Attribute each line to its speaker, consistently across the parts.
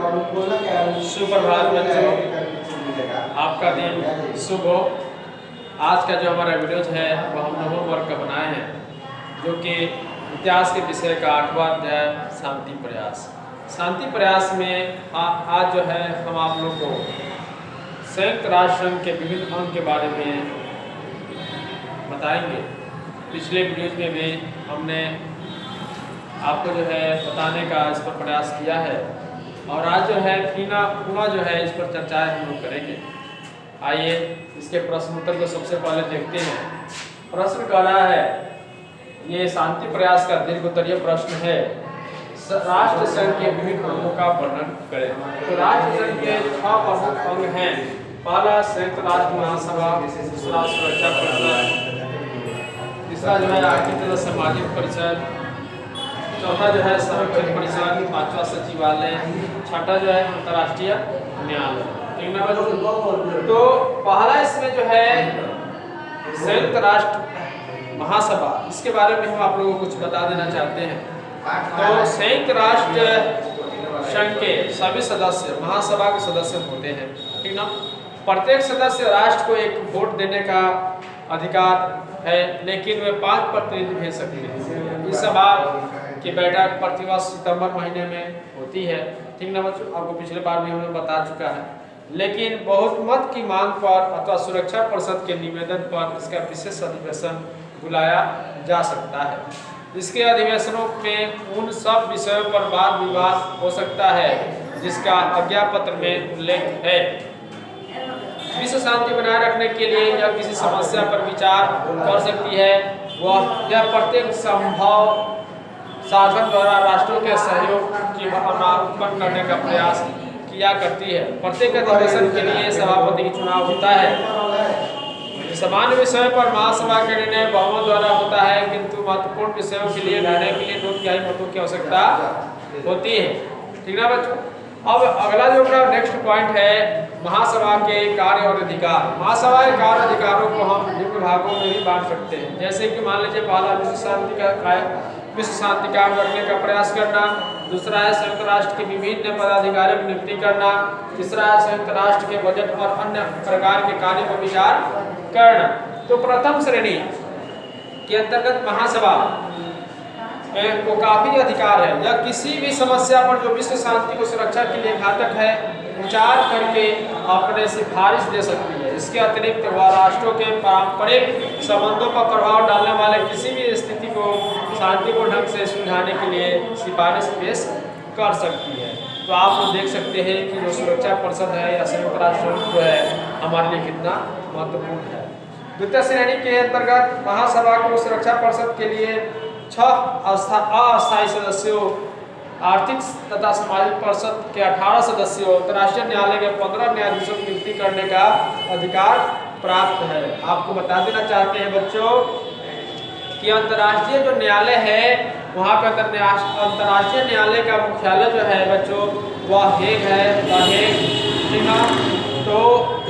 Speaker 1: सुप्रभात बच्चों, आपका दिन शुभ हो। आज का जो हमारा वीडियोज है वो हम नवम वर्ग का बनाए हैं, जो कि इतिहास के विषय का 8वां अध्याय शांति प्रयास। शांति प्रयास में आज जो है हम आप लोग को संयुक्त राष्ट्र संघ के विभिन्न अंग के बारे में बताएंगे। पिछले वीडियोज में भी हमने आपको जो है बताने का इस पर प्रयास किया है, और आज जो है पुनः जो है इस पर चर्चाएं हम लोग करेंगे। आइए इसके प्रश्न उत्तर को सबसे पहले देखते हैं। प्रश्न कह रहा है, ये शांति प्रयास का दीर्घ उत्तरीय प्रश्न है, राष्ट्र संघ के विभिन्न अंगों का वर्णन करें। तो राष्ट्र संघ के 6 प्रमुख अंग हैं। पहला संयुक्त राष्ट्र महासभा, दूसरा सुरक्षा परिषद, तीसरा जो है आर्थिक तथा सामाजिक परिषद, चौथा जो है संरक्षण परिषद, पांचवा सचिवालय, छठा जो है अंतर्राष्ट्रीय न्यायालय। ठीक ना बच्चों? तो पहला इसमें जो है संयुक्त राष्ट्र महासभा, इसके बारे में हम आप लोगों को कुछ बता देना चाहते हैं। तो संयुक्त राष्ट्र संघ के सभी सदस्य महासभा के सदस्य होते हैं। ठीक ना? प्रत्येक सदस्य राष्ट्र को एक वोट देने का अधिकार है, लेकिन वे 5 प्रतिनिधि भेज सकते हैं। इस सभा की बैठक प्रतिवर्ष सितंबर महीने में होती है। ठीक ना बच्चों? आपको पिछले बार भी हमने बता चुका है। लेकिन बहुमत की मांग पर अथवा सुरक्षा परिषद के निवेदन पर इसका विशेष अधिवेशन बुलाया जा सकता है। इसके अधिवेशनों में उन सब विषयों पर वाद विवाद हो सकता है जिसका आज्ञा पत्र में उल्लेख है। विश्व शांति बनाए रखने के लिए यह किसी समस्या पर विचार कर सकती है। यह प्रत्येक संभव साधन द्वारा राष्ट्रों के सहयोग की भावना उत्पन्न करने का प्रयास किया करती है। प्रत्येक अधिवेशन के लिए सभापति का चुनाव होता है। सामान्य विषयों पर महासभा का निर्णय बहुमत द्वारा होता है, किंतु महत्वपूर्ण विषयों के लिए निर्णय के लिए 2/3 मतों की आवश्यकता होती है। ठीक है बच्चों? अब अगला जो अपना नेक्स्ट पॉइंट है, महासभा के कार्य और अधिकार। महासभा के कार्य अधिकारों को हम निम्न भागों में भी बांट सकते हैं। जैसे कि मान लीजिए, पहला विश्व शांति कायम रखने का प्रयास करना, दूसरा है संयुक्त राष्ट्र के विभिन्न पदाधिकारियों की नियुक्ति करना, तीसरा है संयुक्त राष्ट्र के बजट और अन्य प्रकार के कार्य पर विचार करना। तो प्रथम श्रेणी के अंतर्गत महासभा को काफी अधिकार है। यह किसी भी समस्या पर जो विश्व शांति को सुरक्षा के लिए घातक है विचार करके अपने सिफारिश दे सकती है। इसके अतिरिक्त वह राष्ट्रों के पारंपरिक संबंधों पर प्रभाव डालने वाले किसी भी स्थिति को शांतिपूर्ण ढंग से सुलझाने के लिए सिफारिश पेश कर सकती है। तो आप लोग देख सकते हैं कि जो सुरक्षा परिषद है या संयुक्त राष्ट्र जो है हमारे लिए कितना महत्वपूर्ण है। द्वितीय श्रेणी के अंतर्गत महासभा को सुरक्षा परिषद के लिए 6 अस्थायी सदस्यों, आर्थिक तथा सामाजिक परिषद के 18 सदस्यों, अंतर्राष्ट्रीय न्यायालय के 15 न्यायाधीशों की नियुक्ति करने का अधिकार प्राप्त है। आपको बता देना चाहते हैं बच्चों कि अंतर्राष्ट्रीय जो न्यायालय है वहाँ पे अंतर्राष्ट्रीय न्यायालय का मुख्यालय जो है बच्चों वह हेग है, वह हेग। ठीक है? तो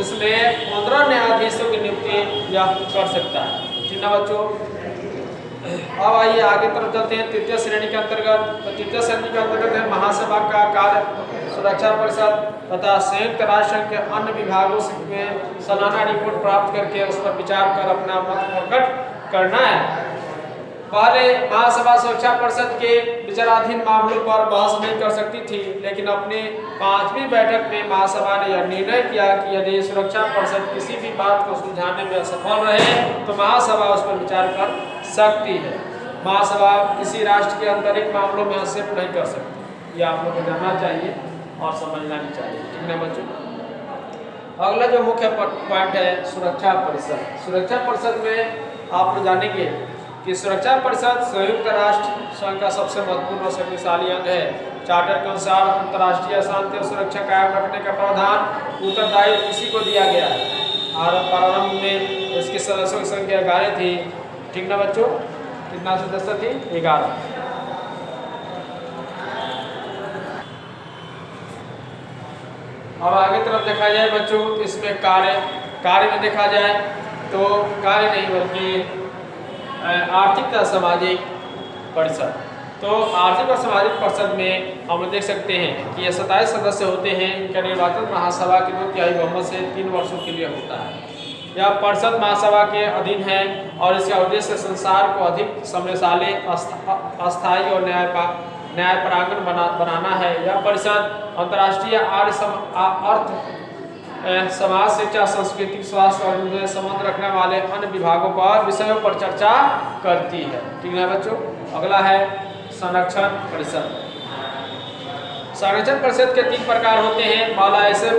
Speaker 1: इसमें 15 न्यायाधीशों की नियुक्ति यह कर सकता है। ठीक है बच्चों? अब आइए आगे तरफ चलते हैं। तृतीय श्रेणी के अंतर्गत, तो तृतीय श्रेणी के अंतर्गत है महासभा का कार्य सुरक्षा परिषद तथा संयुक्त राष्ट्र के अन्य विभागों से सालाना रिपोर्ट प्राप्त करके उस पर विचार कर अपना मत प्रकट करना है। पहले महासभा सुरक्षा परिषद के विचाराधीन मामलों पर बहस नहीं कर सकती थी, लेकिन अपनी 5वीं बैठक में महासभा ने यह निर्णय किया कि यदि सुरक्षा परिषद किसी भी बात को सुलझाने में असफल रहे तो महासभा उस पर विचार कर सकती है। महासभा किसी राष्ट्र के आंतरिक मामलों में हस्तक्षेप नहीं कर सकती। ये आप लोग को जानना चाहिए और समझना भी चाहिए। ठीक है बच्चों? अगला जो मुख्य पॉइंट है सुरक्षा परिषद। सुरक्षा परिषद में आप लोग जानेंगे कि सुरक्षा परिषद संयुक्त राष्ट्र संघ का सबसे महत्वपूर्ण और शक्तिशाली अंग है। चार्टर के अनुसार अंतर्राष्ट्रीय शांति और सुरक्षा कायम रखने का प्रावधान उत्तरदायित्व इसी को दिया गया है। और प्रारंभ में इसके सदस्यों की संख्या 11 थी। ठीक ना बच्चों? कितना सदस्य थी? 11। अब आगे तरफ देखा जाए बच्चों, इसमें कार्य में देखा जाए तो कार्य नहीं बल्कि आर्थिक तथा सामाजिक परिषद। तो आर्थिक और सामाजिक परिषद में हम देख सकते हैं कि ये 27 सदस्य होते हैं। इनका निर्वाचन महासभा के 2/3 बहुमत से 3 वर्षों के लिए होता है। यह परिषद महासभा के अधीन है और इसका उद्देश्य संसार को अधिक समृद्धशाली, अस्थायी और न्यायपरायण बनाना है। यह परिषद अंतर्राष्ट्रीय अर्थ, समाज, शिक्षा, सांस्कृतिक, स्वास्थ्य और उनसे संबंध रखने वाले अन्य विभागों पर विषयों पर चर्चा करती है। ठीक है बच्चों। अगला है संरक्षण परिषद। संरक्षण परिषद के 3 प्रकार होते हैं। पहला ऐसे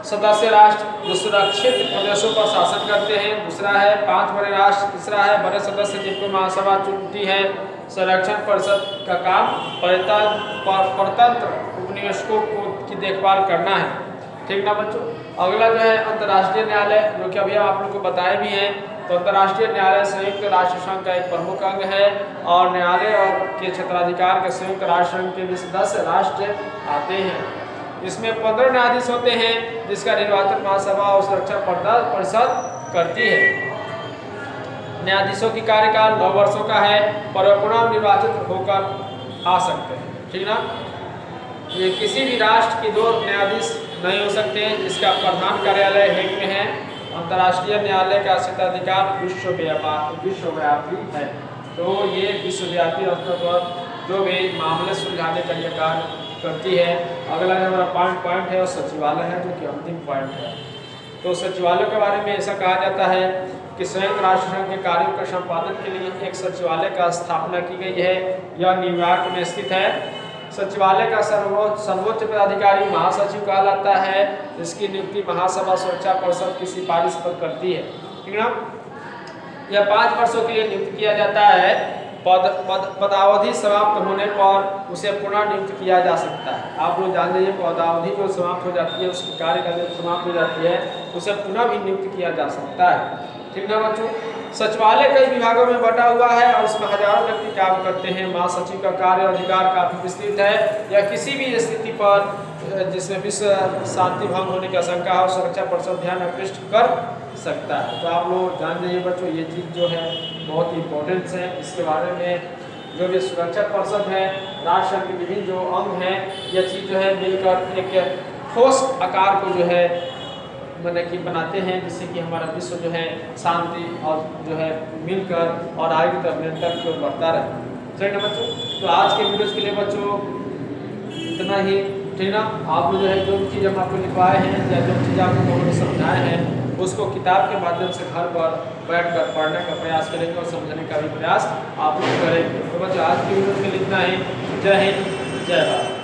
Speaker 1: सदस्य राष्ट्र जो सुरक्षित प्रदेशों पर शासन करते हैं। दूसरा है 5 बड़े राष्ट्र। तीसरा है बड़े सदस्य जिनको महासभा चुनती है। संरक्षण परिषद का काम परतंत्र उपनिवेशकों की देखभाल करना है। ठीक ना बच्चों। अगला जो है अंतर्राष्ट्रीय न्यायालय, जो कि अभी आप लोग को बताए भी हैं। तो अंतर्राष्ट्रीय न्यायालय संयुक्त राष्ट्र संघ का एक प्रमुख अंग है और न्यायालय और के क्षेत्राधिकार के संयुक्त राष्ट्र संघ के भी सदस्य राष्ट्र आते हैं। इसमें 15 न्यायाधीश होते हैं जिसका निर्वाचन महासभा और सुरक्षा परिषद करती है। न्यायाधीशों की कार्यकाल 9 वर्षों का है पर वे पुनः निर्वाचित होकर आ सकते हैं। ठीक ना। ये किसी भी राष्ट्र के 2 न्यायाधीश नहीं हो सकते हैं। इसका प्रधान कार्यालय हेग में है। अंतर्राष्ट्रीय न्यायालय का क्षेत्राधिकार विश्वव्यापी है। तो ये विश्वव्यापी स्तर पर जो भी मामले सुलझाने का ये कार्य करती है। अगला जो हमारा पॉइंट है वो सचिवालय है, जो कि अंतिम पॉइंट है। तो सचिवालय के बारे में ऐसा कहा जाता है कि संयुक्त राष्ट्र संघ के कार्यों के संपादन के लिए एक सचिवालय का स्थापना की गई है। यह न्यूयॉर्क में स्थित है। सचिवालय का सर्वोच्च पदाधिकारी महासचिव कहलाता है। इसकी नियुक्ति महासभा सुरक्षा परिषद की सिफारिश पर करती है। ठीक ना। यह 5 वर्षों के लिए नियुक्त किया जाता है। पदावधि समाप्त होने पर उसे पुनः नियुक्त किया जा सकता है। आप लोग जान लीजिए पदावधि जो समाप्त हो जाती है, उसकी कार्यकाल जब समाप्त हो जाती है उसे पुनः भी नियुक्त किया जा सकता है। ठीक ना बच्चों। सचिवालय कई विभागों में बटा हुआ है और इसमें हजारों व्यक्ति काम करते हैं। महासचिव का कार्य और अधिकार काफी विस्तृत है। यह किसी भी स्थिति पर जिसमें विश्व शांति भंग होने की आशंका हो सुरक्षा परिषद ध्यान आकृष्ट कर सकता है। तो आप लोग जान लीजिए बच्चों ये चीज़ जो है बहुत इंपॉर्टेंट है। इसके बारे में जो भी सुरक्षा परिषद है, राष्ट्र संघ के विभिन्न जो अंग हैं, यह चीज़ जो है मिलकर एक ठोस आकार को जो है कि बनाते हैं, जिससे कि हमारा विश्व जो है शांति और जो है मिलकर और आगे की तरफ निरंतर की ओर बढ़ता रहे। ठीक है बच्चों। तो आज के वीडियोज़ के लिए बच्चों इतना ही। ठीक ना। आप जो है जो चीज़ हम आपको लिखवाए हैं या जो चीज़ आपको हमने समझाए हैं उसको किताब के माध्यम से घर पर बैठकर पढ़ने का प्रयास करेंगे और समझने का भी प्रयास आप लोग करेंगे। तो बच्चों आज की वीडियो के लिए इतना ही। जय हिंद, जय भारत।